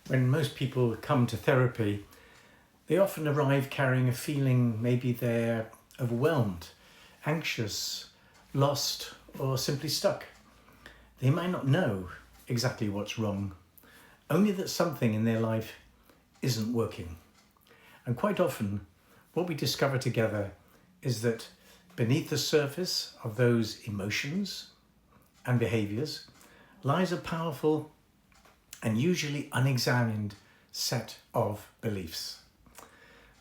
When most people come to therapy, they often arrive carrying a feeling maybe they're overwhelmed, anxious, lost, or simply stuck. They might not know exactly what's wrong, only that something in their life isn't working. And quite often, what we discover together is that beneath the surface of those emotions and behaviors lies a powerful and usually unexamined set of beliefs.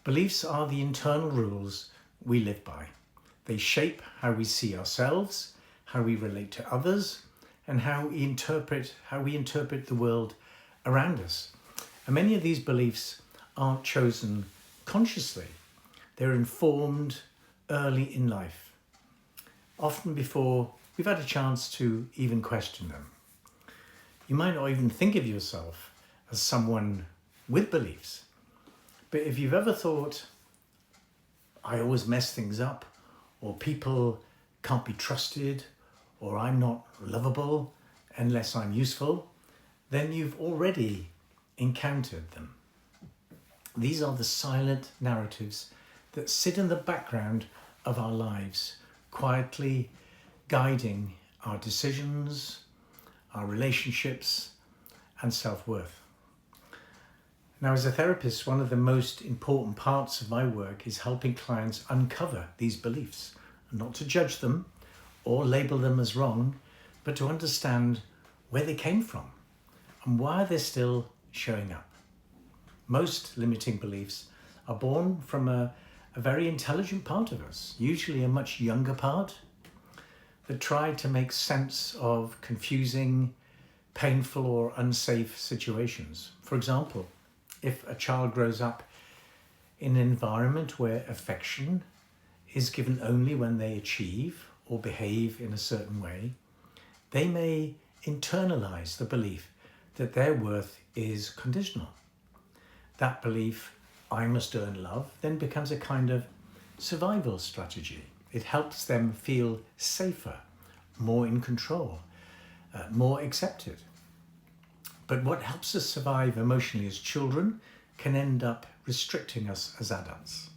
Beliefs are the internal rules we live by. They shape how we see ourselves, how we relate to others, and how we interpret the world around us. And many of these beliefs aren't chosen consciously. They're informed early in life, often before we've had a chance to even question them. You might not even think of yourself as someone with beliefs, but if you've ever thought, I always mess things up, or people can't be trusted, or I'm not lovable unless I'm useful, then you've already encountered them. These are the silent narratives that sit in the background of our lives, quietly guiding our decisions, our relationships, and self-worth. Now, as a therapist, one of the most important parts of my work is helping clients uncover these beliefs, not to judge them or label them as wrong, but to understand where they came from and why they're still showing up. Most limiting beliefs are born from a very intelligent part of us, usually a much younger part, that try to make sense of confusing, painful, or unsafe situations. For example, if a child grows up in an environment where affection is given only when they achieve or behave in a certain way, they may internalize the belief that their worth is conditional. That belief, I must earn love, then becomes a kind of survival strategy. It helps them feel safer, more in control, more accepted. But what helps us survive emotionally as children can end up restricting us as adults.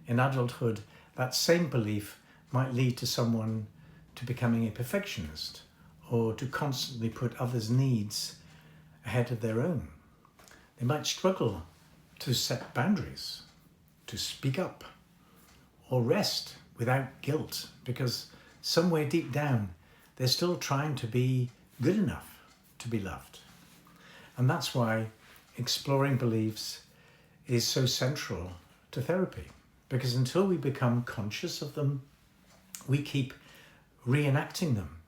In adulthood, that same belief might lead to someone to becoming a perfectionist or to constantly put others' needs ahead of their own. They might struggle to set boundaries, to speak up, or rest without guilt, because somewhere deep down, they're still trying to be good enough to be loved. And that's why exploring beliefs is so central to therapy, because until we become conscious of them, we keep reenacting them.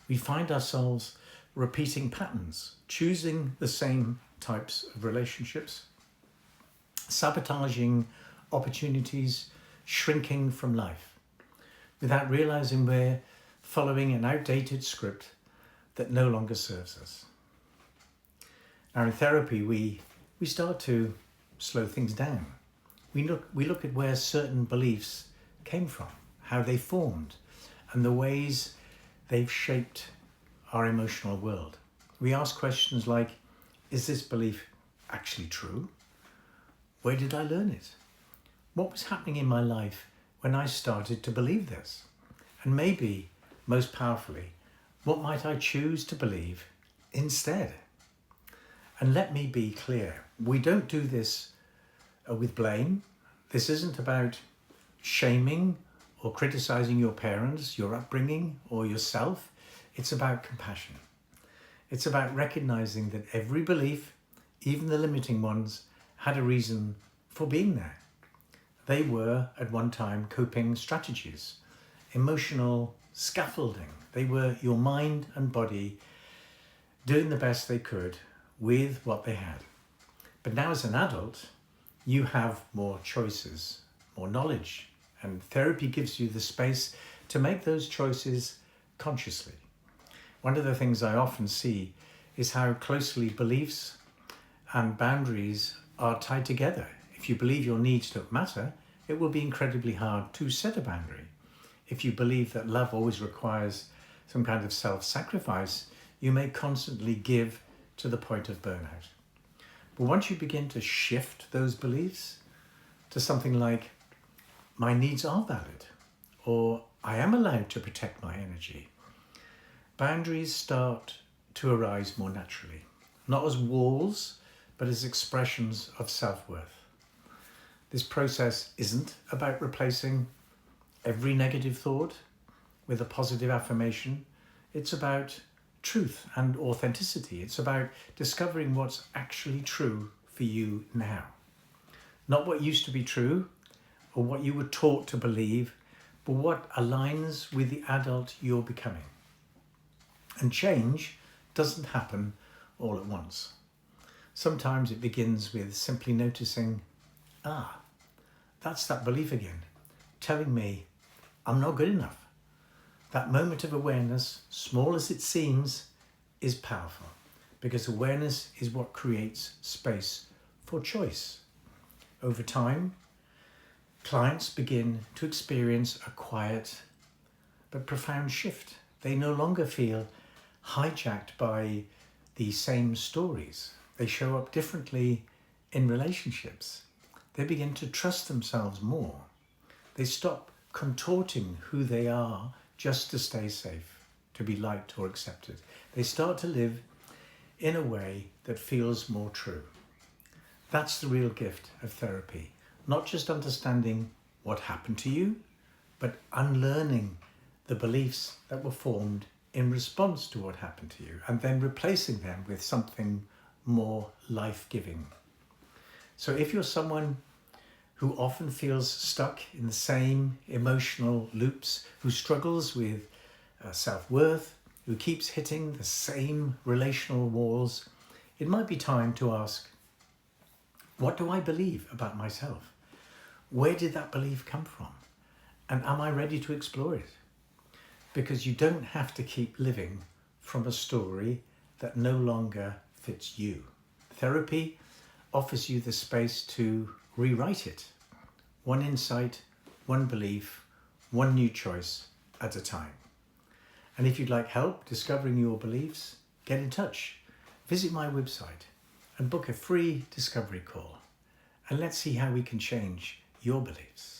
We find ourselves repeating patterns, choosing the same types of relationships, sabotaging opportunities, shrinking from life, without realizing we're following an outdated script that no longer serves us. Now, in therapy, we start to slow things down. We look at where certain beliefs came from, how they formed, and the ways they've shaped our emotional world. We ask questions like, is this belief actually true? Where did I learn it? What was happening in my life when I started to believe this? And maybe, most powerfully, what might I choose to believe instead? And let me be clear, we don't do this with blame. This isn't about shaming or criticizing your parents, your upbringing, or yourself. It's about compassion. It's about recognizing that every belief, even the limiting ones, had a reason for being there. They were, at one time, coping strategies, emotional scaffolding. They were your mind and body doing the best they could with what they had. But now as an adult, you have more choices, more knowledge, and therapy gives you the space to make those choices consciously. One of the things I often see is how closely beliefs and boundaries are tied together. If you believe your needs don't matter, it will be incredibly hard to set a boundary. If you believe that love always requires some kind of self-sacrifice, you may constantly give to the point of burnout. But once you begin to shift those beliefs to something like, my needs are valid, or I am allowed to protect my energy, boundaries start to arise more naturally, not as walls, but as expressions of self-worth. This process isn't about replacing every negative thought with a positive affirmation. It's about truth and authenticity. It's about discovering what's actually true for you now. Not what used to be true or what you were taught to believe, but what aligns with the adult you're becoming. And change doesn't happen all at once. Sometimes it begins with simply noticing, that's that belief again, telling me I'm not good enough. That moment of awareness, small as it seems, is powerful, because awareness is what creates space for choice. Over time, clients begin to experience a quiet but profound shift. They no longer feel hijacked by the same stories. They show up differently in relationships. They begin to trust themselves more. They stop contorting who they are just to stay safe, to be liked or accepted. They start to live in a way that feels more true. That's the real gift of therapy. Not just understanding what happened to you, but unlearning the beliefs that were formed in response to what happened to you, and then replacing them with something more life-giving. So if you're someone who often feels stuck in the same emotional loops, who struggles with self-worth, who keeps hitting the same relational walls, it might be time to ask, what do I believe about myself? Where did that belief come from? And am I ready to explore it? Because you don't have to keep living from a story that no longer fits you. Therapy offers you the space to rewrite it. One insight, one belief, one new choice at a time. And if you'd like help discovering your beliefs, get in touch. Visit my website and book a free discovery call. And let's see how we can change your beliefs.